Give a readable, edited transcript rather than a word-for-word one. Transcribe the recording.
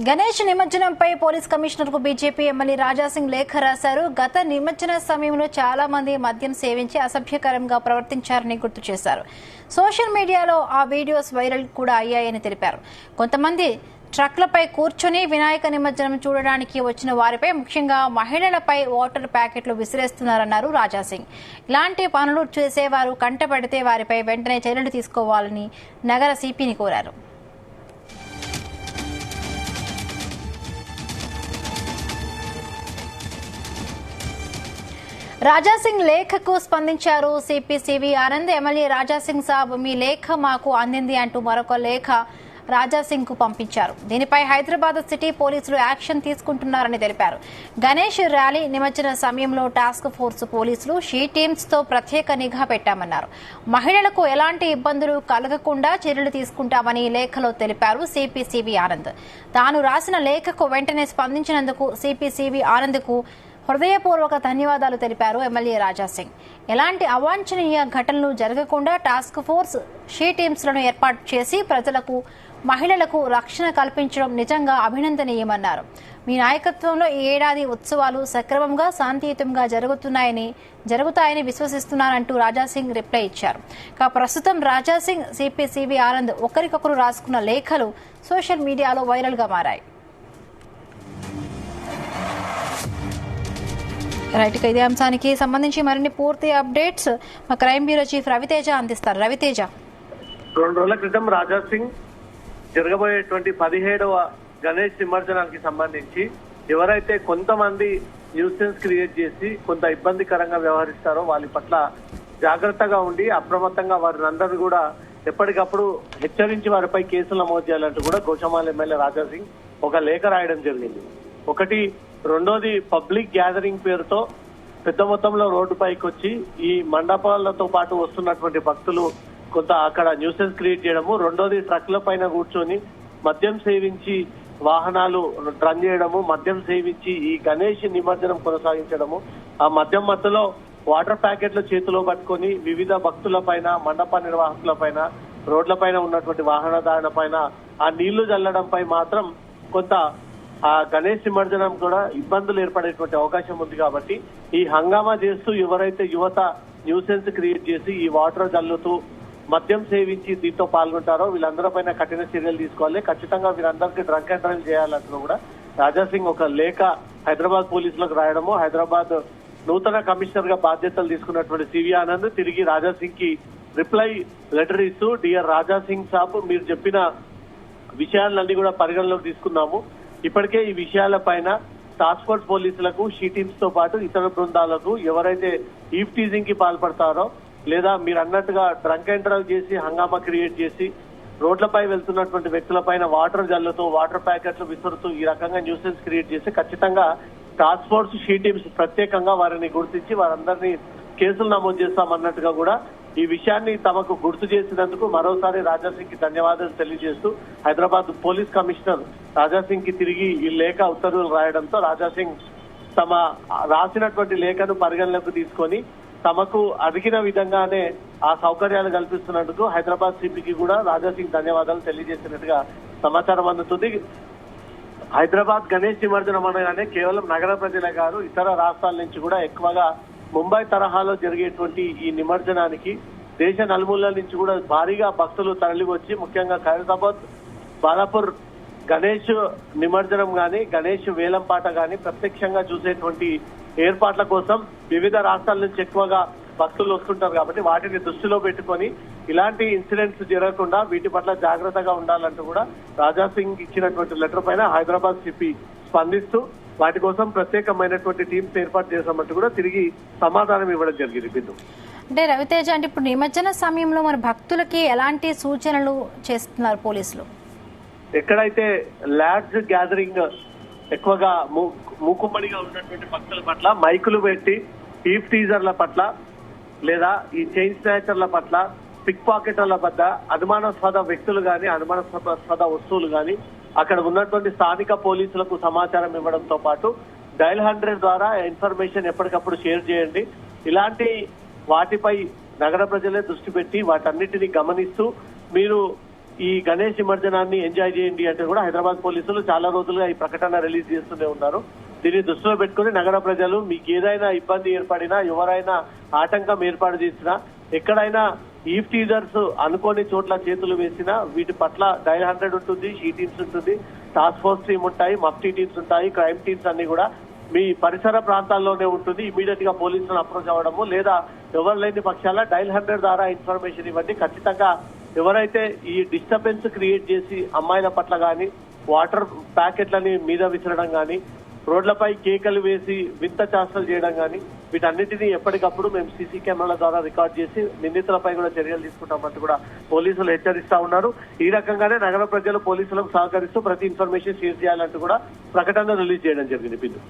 Ganesh నిమజ్జనంపై police commissioner కు BJP MLA Raja Singh లేఖ రాశారు. గత నిమజ్జన సమయంలో చాలా మంది మద్యం సేవించి అసభ్యకరంగా ప్రవర్తించారని గుర్తు చేశారు. సోషల్ మీడియాలో ఆ వీడియోస్ వైరల్ కూడా అయ్యాయని తెలిపారు. కొంతమంది ట్రక్లపై కూర్చొని వినాయక నిమజ్జనం చూడడానికి వచ్చిన వారిపై, ముఖ్యంగా మహిళలపై వాటర్ ప్యాకెట్లు విసిరేస్తున్నారన్నారు రాజాసింగ్. ఇలాంటి పనులు చేసేవారు కంటపడితే వారిపై వెంటనే చర్యలు తీసుకోవాలని నగర సిపిని కోరారు. రాజాసింగ్ లేఖకు స్పందించారు CP CV Anand. MLA Raja Singh saab, మీ లేఖ మాకు అందింది అంటూ మరొక లేఖ రాజాసింగ్ కు పంపించారు. దీనిపై హైదరాబాద్ సిటీ పోలీసులు యాక్షన్ తీసుకుంటున్నారని తెలిపారు. గణేష్ ర్యాలీ నిమజ్జన సమయంలో టాస్క్ ఫోర్స్ పోలీసులు షీ టీమ్స్ తో ప్రత్యేక నిఘా పెట్టామన్నారు. మహిళలకు ఎలాంటి ఇబ్బందులు కలగకుండా చర్యలు తీసుకుంటామని లేఖలో తెలిపారు సిపి సివి ఆనంద్. తాను రాసిన లేఖకు వెంటనే స్పందించినందుకు సిపి సివి ఆనంద్ కు హృదయపూర్వక ధన్యవాదాలు తెలిపారు ఎమ్మెల్యే రాజాసింగ్. ఎలాంటి అవాంఛనీయ ఘటనలు జరగకుండా టాస్క్ ఫోర్స్ షీ టీమ్స్ లను ఏర్పాటు చేసి ప్రజలకు, మహిళలకు రక్షణ కల్పించడం నిజంగా అభినందనీయమన్నారు. మీ నాయకత్వంలో ఈ ఏడాది ఉత్సవాలు సక్రమంగా, శాంతియుతంగా జరుగుతాయని విశ్వసిస్తున్నానంటూ రాజాసింగ్ రిప్లై ఇచ్చారు. ప్రస్తుతం రాజాసింగ్, సిపి సివి ఆనంద్ ఒకరికొకరు రాసుకున్న లేఖలు సోషల్ మీడియాలో వైరల్ గా మారాయి. రైట్, ఇదే అంశానికి సంబంధించి మరిన్ని పూర్తి అప్డేట్స్ మా క్రైమ్ బ్యూరో చీఫ్ రవితేజ అందిస్తారు. రవితేజ, 2 రోజుల క్రితం రాజాసింగ్ జరగబోయేటువంటి 17వ గణేష్ నిమజ్జనానికి సంబంధించి ఎవరైతే కొంతమంది న్యూసెన్స్ క్రియేట్ చేసి కొంత ఇబ్బందికరంగా వ్యవహరిస్తారో వాళ్ళ పట్ల జాగ్రత్తగా ఉండి అప్రమత్తంగా వారిని అందరూ కూడా ఎప్పటికప్పుడు హెచ్చరించి వారిపై కేసులు నమోదు చేయాలంటూ కూడా గోషామాల్ ఎమ్మెల్యే రాజాసింగ్ ఒక లేఖ రాయడం జరిగింది. ఒకటి, రెండోది, పబ్లిక్ గ్యాదరింగ్ పేరుతో పెద్ద మొత్తంలో రోడ్డుపైకి వచ్చి ఈ మండపాలతో పాటు వస్తున్నటువంటి భక్తులు కొంత అక్కడ న్యూసెన్స్ క్రియేట్ చేయడము. రెండోది, ట్రక్ల పైన కూర్చొని మద్యం సేవించి వాహనాలు రన్ చేయడము, మద్యం సేవించి ఈ గణేష్ నిమజ్జనం కొనసాగించడము. ఆ మద్యం మధ్యలో వాటర్ ప్యాకెట్లు చేతిలో పట్టుకొని వివిధ భక్తుల పైన, మండప నిర్వాహకుల పైన, రోడ్ల పైన ఉన్నటువంటి వాహనదారుల పైన ఆ నీళ్లు చల్లడంపై మాత్రం కొంత ఆ గణేష్ నిమజ్జనం కూడా ఇబ్బందులు ఏర్పడేటువంటి అవకాశం ఉంది. కాబట్టి ఈ హంగామా చేస్తూ ఎవరైతే యువత న్యూసెన్స్ క్రియేట్ చేసి ఈ వాటర్ జల్లుతూ మద్యం సేవించి దీంతో పాల్గొంటారో వీళ్ళందరిపైన కఠిన చర్యలు తీసుకోవాలి. ఖచ్చితంగా వీరందరికీ డ్రంక్ అండ్ డ్రైవ్ చేయాలంటూ కూడా రాజాసింగ్ ఒక లేఖ హైదరాబాద్ పోలీసులకు రాయడము. హైదరాబాద్ నూతన కమిషనర్ గా బాధ్యతలు తీసుకున్నటువంటి సివి ఆనంద్ తిరిగి రాజాసింగ్ కి రిప్లై లెటర్ ఇస్తూ, డియర్ రాజాసింగ్ సాబ్, మీరు చెప్పిన విషయాలన్నీ కూడా పరిగణలోకి తీసుకున్నాము. ఇప్పటికే ఈ విషయాలపైన టాస్క్ ఫోర్స్ పోలీసులకు, షీ టీమ్స్ తో పాటు ఇతర బృందాలకు ఎవరైతే ఈవ్ టీజింగ్ కి పాల్పడతారో లేదా మీరు అన్నట్టుగా డ్రంక్ అండ్ డ్రైవ్ చేసి హంగామా క్రియేట్ చేసి రోడ్లపై వెళ్తున్నటువంటి వ్యక్తులపైన వాటర్ జల్లుతూ, వాటర్ ప్యాకెట్లు విసురుతూ ఈ రకంగా న్యూసెన్స్ క్రియేట్ చేసి ఖచ్చితంగా టాస్క్ ఫోర్స్, షీ టీమ్స్ ప్రత్యేకంగా వారిని గుర్తించి వారందరినీ కేసులు నమోదు చేస్తామన్నట్టుగా కూడా ఈ విషయాన్ని తమకు గుర్తు చేసినందుకు మరోసారి రాజాసింగ్ కి ధన్యవాదాలు తెలియజేస్తూ హైదరాబాద్ పోలీస్ కమిషనర్ రాజాసింగ్ కి తిరిగి ఈ లేఖ ఉత్తర్వులు రాయడంతో రాజాసింగ్ తమ రాసినటువంటి లేఖను పరిగణలోకి తీసుకొని తమకు అడిగిన విధంగానే ఆ సౌకర్యాలు కల్పిస్తున్నందుకు హైదరాబాద్ సిపికి కూడా రాజాసింగ్ ధన్యవాదాలు తెలియజేసినట్టుగా సమాచారం అందుతుంది. హైదరాబాద్ గణేష్ నిమజ్జనం అనగానే కేవలం నగర ప్రజలే కాదు, ఇతర రాష్ట్రాల నుంచి కూడా ఎక్కువగా ముంబై తరహాలో జరిగేటువంటి ఈ నిమజ్జనానికి దేశ నలుమూలల నుంచి కూడా భారీగా భక్తులు తరలి వచ్చి, ముఖ్యంగా ఖైరతాబాద్, బాలాపూర్ గణేష్ నిమజ్జనం గాని, గణేష్ వేలంపాట గాని ప్రత్యక్షంగా చూసేటువంటి ఏర్పాట్ల కోసం వివిధ రాష్ట్రాల నుంచి ఎక్కువగా భక్తులు వస్తుంటారు. కాబట్టి వాటిని దృష్టిలో పెట్టుకొని ఇలాంటి ఇన్సిడెంట్స్ జరగకుండా వీటి పట్ల జాగ్రత్తగా ఉండాలంటూ కూడా రాజాసింగ్ ఇచ్చినటువంటి లెటర్ పైన హైదరాబాద్ సిపి స్పందిస్తూ వాటి కోసం ప్రత్యేకమైనటువంటి టీమ్స్ ఏర్పాటు చేశామంటూ కూడా తిరిగి సమాధానం ఇవ్వడం జరిగింది. బిందు, అంటే రవితేజ, అంటే ఇప్పుడు నిమజ్జన సమయంలో మన భక్తులకి ఎలాంటి సూచనలు చేస్తున్నారు పోలీసులు? ఎక్కడైతే లార్జ్ గ్యాదరింగ్ ఎక్కువగా మూకుమ్మడిగా ఉన్నటువంటి భక్తుల పట్ల మైకులు పెట్టి ఈవ్ టీజర్ల పట్ల లేదా ఈ చైన్ స్నాచర్ల పట్ల, పిక్ పాకెటర్ల వద్ద అనుమానాస్పద వ్యక్తులు గాని, అనుమానాస్పద వస్తువులు గాని అక్కడ ఉన్నటువంటి స్థానిక పోలీసులకు సమాచారం ఇవ్వడంతో పాటు డయల్ 100 ద్వారా ఇన్ఫర్మేషన్ ఎప్పటికప్పుడు షేర్ చేయండి. ఇలాంటి వాటిపై నగర ప్రజలే దృష్టి పెట్టి వాటన్నిటిని గమనిస్తూ మీరు ఈ గణేష్ నిమజ్జనాన్ని ఎంజాయ్ చేయండి అంటే కూడా హైదరాబాద్ పోలీసులు చాలా రోజులుగా ఈ ప్రకటన రిలీజ్ చేస్తూనే ఉన్నారు. దీన్ని దృష్టిలో పెట్టుకుని నగర ప్రజలు మీకు ఏదైనా ఇబ్బంది ఏర్పడినా, ఎవరైనా ఆటంకం ఏర్పాటు చేసినా, ఎక్కడైనా ఈవ్ టీజర్స్ అనుకోని చోట్ల చేతులు వేసినా వీటి పట్ల డైల్ 100 ఉంటుంది, షీ టీమ్స్ ఉంటుంది, టాస్క్ ఫోర్స్ టీమ్ ఉంటాయి, మఫ్టీ టీమ్స్ ఉంటాయి, క్రైమ్ టీమ్స్ అన్ని కూడా మీ పరిసర ప్రాంతాల్లోనే ఉంటుంది. ఇమీడియట్ గా పోలీసులను అప్రోచ్ అవ్వడము లేదా ఎవరు లేని పక్షాల డైల్ 100 ద్వారా ఇన్ఫర్మేషన్ ఇవ్వండి. ఖచ్చితంగా ఎవరైతే ఈ డిస్టర్బెన్స్ క్రియేట్ చేసి అమ్మాయిల పట్ల గాని, వాటర్ ప్యాకెట్లని మీద విసరడం గాని, రోడ్లపై కేకలు వేసి వింత చేష్టలు చేయడం గాని, వీటన్నిటినీ ఎప్పటికప్పుడు మేము సీసీ కెమెరాల ద్వారా రికార్డ్ చేసి నిందితులపై కూడా చర్యలు తీసుకుంటామంటూ కూడా పోలీసులు హెచ్చరిస్తా ఉన్నారు. ఈ రకంగానే నగర ప్రజలు పోలీసులకు సహకరిస్తూ ప్రతి ఇన్ఫర్మేషన్ షేర్ చేయాలంటూ కూడా ప్రకటన రిలీజ్ చేయడం జరిగింది.